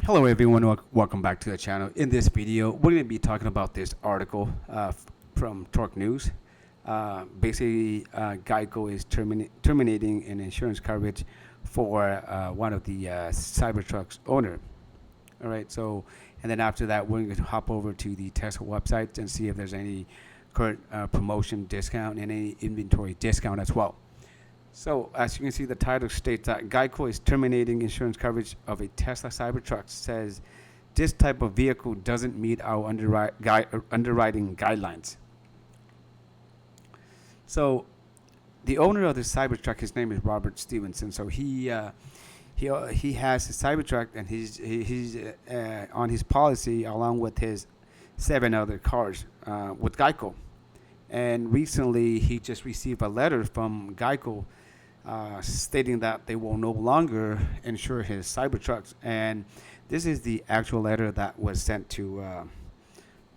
Hello everyone, welcome back to the channel. In this video, we're going to be talking about this article from Torque News. Geico is terminating an insurance coverage for one of the Cybertruck's owner. All right, so, and then after that, we're going to hop over to the Tesla website and see if there's any current promotion discount and any inventory discount as well. So, as you can see, the title states that Geico is terminating insurance coverage of a Tesla Cybertruck. Says this type of vehicle doesn't meet our underwriting guidelines. So, the owner of the Cybertruck, his name is Robert Stevenson. So he has a Cybertruck, and he's on his policy along with his 7 other cars with Geico. And recently, he just received a letter from Geico stating that they will no longer insure his Cybertrucks. And this is the actual letter that was sent to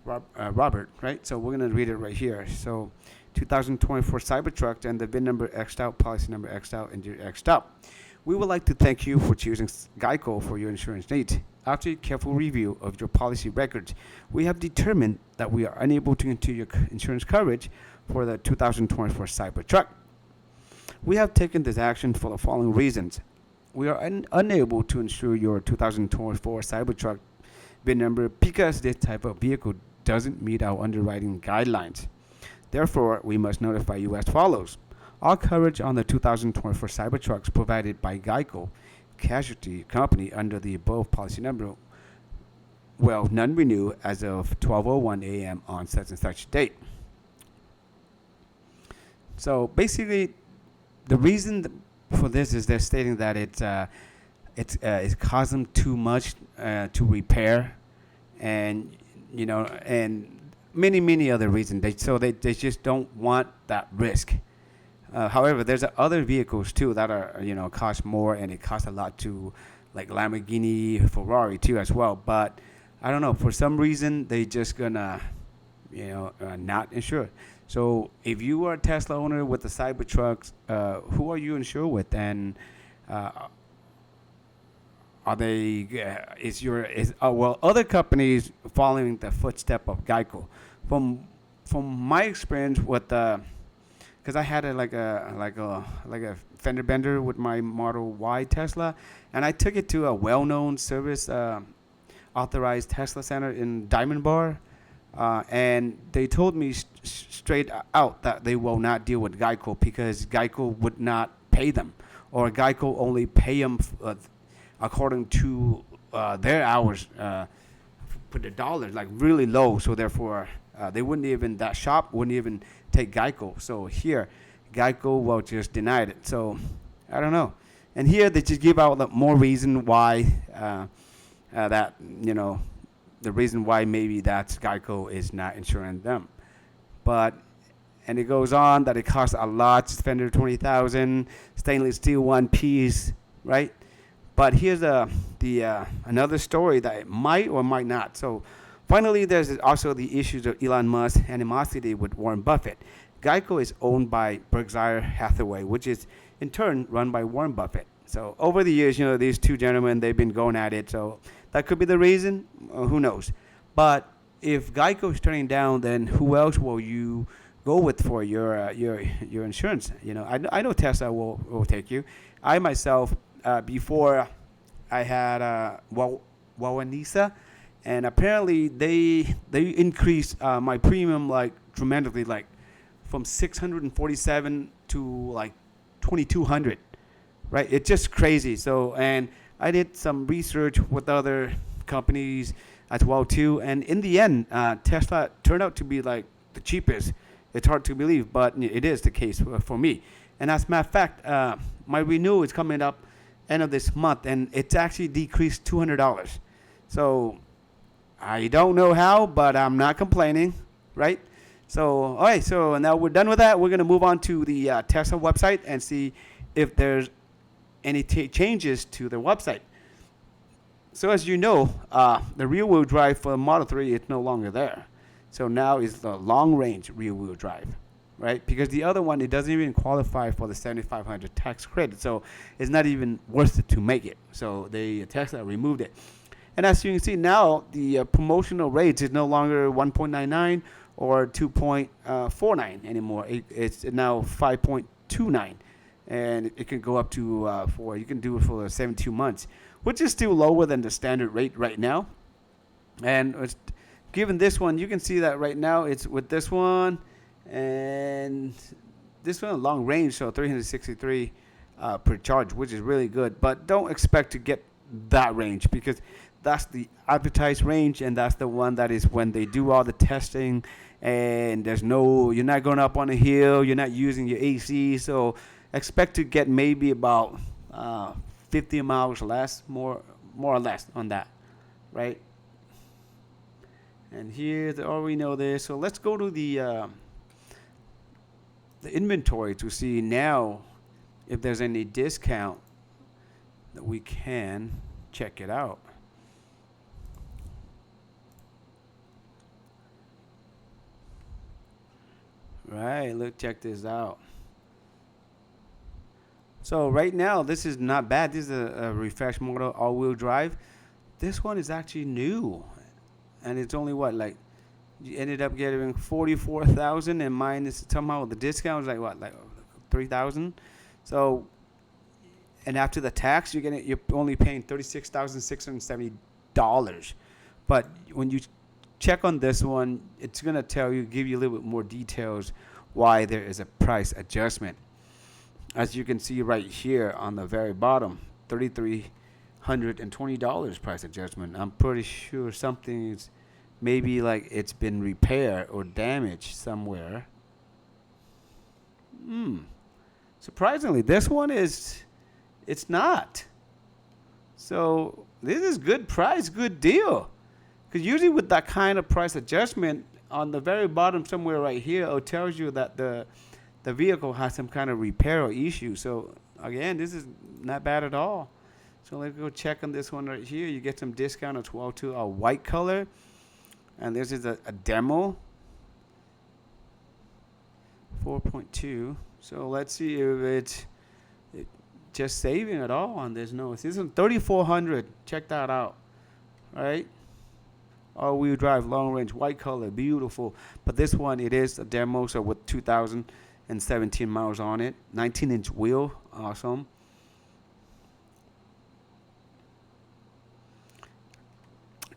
Robert, right? So we're going to read it right here. So 2024 Cybertruck and the VIN number X'd out, policy number X'd out, and year X'd out. We would like to thank you for choosing Geico for your insurance needs. After a careful review of your policy records, we have determined that we are unable to continue your insurance coverage for the 2024 Cybertruck. We have taken this action for the following reasons. We are unable to insure your 2024 Cybertruck VIN number because this type of vehicle doesn't meet our underwriting guidelines. Therefore, we must notify you as follows. All coverage on the 2024 Cybertrucks provided by Geico Casualty Company under the above policy number will non-renew as of 12:01 a.m. on such and such date. So basically, the reason for this is they're stating that it's caused them too much to repair, and and many other reasons. They just don't want that risk. However, there's other vehicles too that are cost more, and it costs a lot to, like Lamborghini, Ferrari too as well. But I don't know, for some reason they just gonna not insure. So if you are a Tesla owner with the Cybertrucks, who are you insured with? And are they? Well, other companies following the footstep of Geico? From my experience with because I had like a fender bender with my Model Y Tesla, and I took it to a well-known service authorized Tesla center in Diamond Bar. And they told me straight out that they will not deal with Geico because Geico would not pay them, or Geico only pay them according to their hours, put the dollars like really low. So therefore, they wouldn't even, that shop wouldn't even take Geico. So here, Geico will just deny it. So I don't know. And here they just give out more reason why that the reason why maybe that's Geico is not insuring them. And it goes on that it costs a lot, fender $20,000, stainless steel one piece, right? But here's another story that it might or might not. So finally, there's also the issues of Elon Musk's animosity with Warren Buffett. Geico is owned by Berkshire Hathaway, which is in turn run by Warren Buffett. So over the years, these two gentlemen, they've been going at it. So that could be the reason. Who knows? But if Geico is turning down, then who else will you go with for your insurance? I know Tesla will take you. I myself, before I had Wawanisa, and apparently they increased my premium like dramatically, like from 647 to like 2,200. Right, it's just crazy. So, and I did some research with other companies as well too, and in the end, Tesla turned out to be like the cheapest. It's hard to believe, but it is the case for me. And as a matter of fact, my renewal is coming up end of this month, and it's actually decreased $200. So I don't know how, but I'm not complaining, right? So all right, so now we're done with that. We're gonna move on to the Tesla website and see if there's any changes to their website. So as you know, the rear-wheel drive for Model 3 is no longer there. So now it's the long-range rear-wheel drive, right? Because the other one, it doesn't even qualify for the 7,500 tax credit. So it's not even worth it to make it. So Tesla removed it. And as you can see now, the promotional rates is no longer 1.99 or 2.49 anymore. It's now 5.29, and it can go up to you can do it for 72 months, which is still lower than the standard rate right now. And given this one, you can see that right now it's with this one and this one long range, so 363 per charge, which is really good. But don't expect to get that range, because that's the advertised range, and that's the one that is when they do all the testing, and you're not going up on a hill, you're not using your AC, so expect to get maybe about 50 miles less, more or less on that, right? And here they already know this, so let's go to the inventory to see now if there's any discount that we can check it out. Right, look, check this out. So right now, this is not bad. This is a refresh model, all-wheel drive. This one is actually new, and it's only what, like, you ended up getting 44,000, and mine is somehow the discount is like what, like 3,000. So, and after the tax, you're only paying $36,670. But when you check on this one, it's gonna give you a little bit more details why there is a price adjustment. As you can see right here on the very bottom, $3,320 price adjustment. I'm pretty sure something is maybe like it's been repaired or damaged somewhere. Surprisingly, this one it's not. So this is good price, good deal. Because usually with that kind of price adjustment, on the very bottom somewhere right here, it tells you that the vehicle has some kind of repair or issue. So again, this is not bad at all. So let's go check on this one right here. You get some discount on 12.2, a white color. And this is a demo, 4.2. So let's see if it's just saving at all on this. No, this is 3,400. Check that out. All right. All-wheel drive, long range, white color, beautiful. But this one, it is a demo, so with 2,017 miles on it. 19-inch wheel, awesome.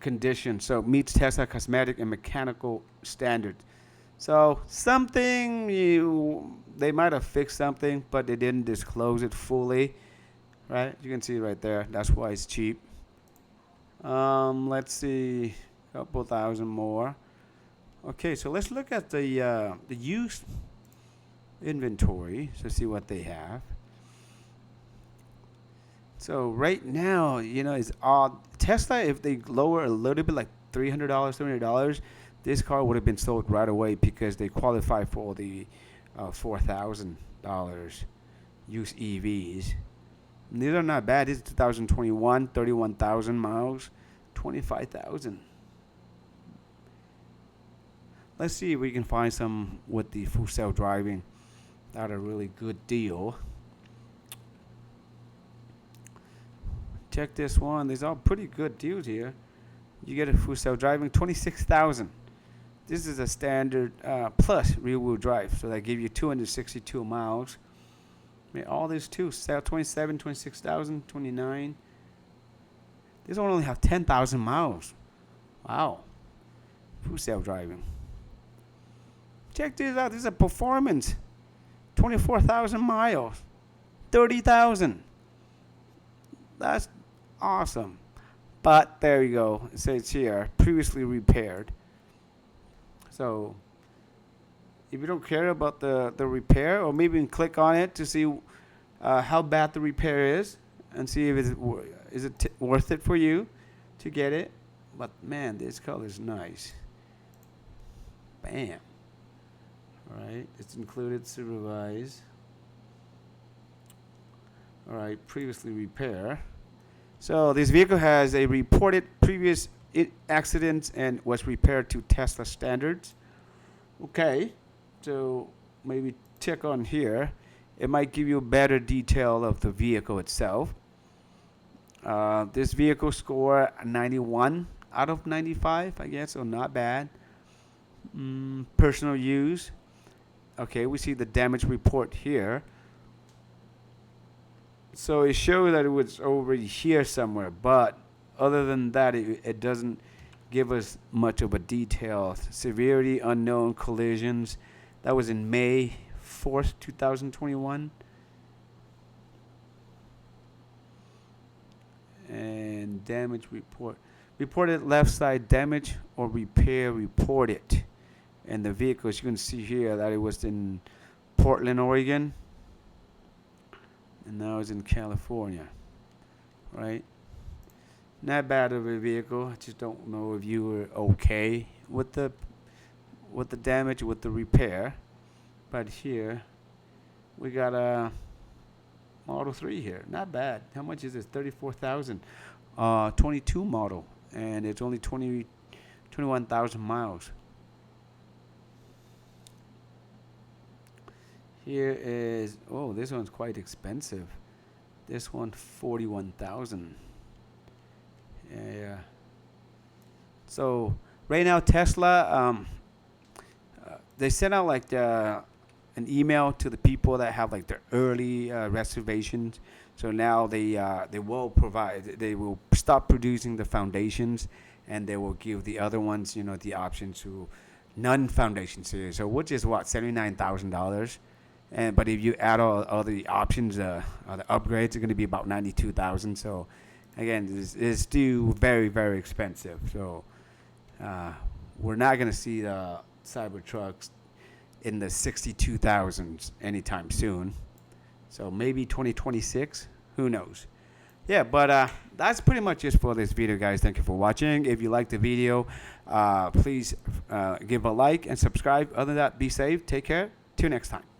Condition, so meets Tesla cosmetic and mechanical standards. So something they might have fixed something, but they didn't disclose it fully, right? You can see right there. That's why it's cheap. Let's see, a couple thousand more. Okay, so let's look at the used inventory to see what they have. So right now, it's odd. Tesla, if they lower a little bit, like $300, $300, this car would have been sold right away because they qualify for the $4,000 used EVs. And these are not bad. This is 2021, 31,000 miles, 25,000. Let's see if we can find some with the full self-driving. That's a really good deal. Check this one. These are pretty good deals here. You get a full self-driving, 26,000. This is a standard plus rear-wheel drive, so that give you 262 miles. I mean, all these too, 27, 26,000, 29. This one only have 10,000 miles. Wow. Full self-driving. Check this out. This is a performance. 24,000 miles. 30,000. That's awesome. But there you go. It says here, previously repaired. So if you don't care about the repair, or maybe you can click on it to see how bad the repair is, and see if it's worth it for you to get it. But man, this color is nice. Bam. All right, it's included, supervise. All right, previously repair. So this vehicle has a reported previous accidents and was repaired to Tesla standards. Okay, so maybe check on here. It might give you a better detail of the vehicle itself. This vehicle scored 91 out of 95, I guess, so not bad. Personal use. Okay, we see the damage report here. So it showed that it was over here somewhere, but other than that, it doesn't give us much of a detail. Severity unknown, collisions. That was in May 4th, 2021. And damage report. Reported left side damage or repair reported. And the vehicles, you can see here that it was in Portland, Oregon. And now it's in California. Right? Not bad of a vehicle. I just don't know if you were okay with the damage, with the repair. But here we got a Model 3 here. Not bad. How much is this? 34,000. 22 model, and it's only 21,000 miles. Here is, oh, this one's quite expensive. This one 41,000. Yeah. So right now Tesla, they sent out like an email to the people that have like their early reservations. So now they will stop producing the foundations, and they will give the other ones, the option to non-foundation series. So which is what, $79,000. But if you add all the options, the upgrades are going to be about 92,000. So again, it's still very, very expensive. So we're not going to see the Cybertrucks in the 62,000s anytime soon. So maybe 2026, who knows? Yeah, but that's pretty much it for this video, guys. Thank you for watching. If you liked the video, please give a like and subscribe. Other than that, be safe, take care. Till next time.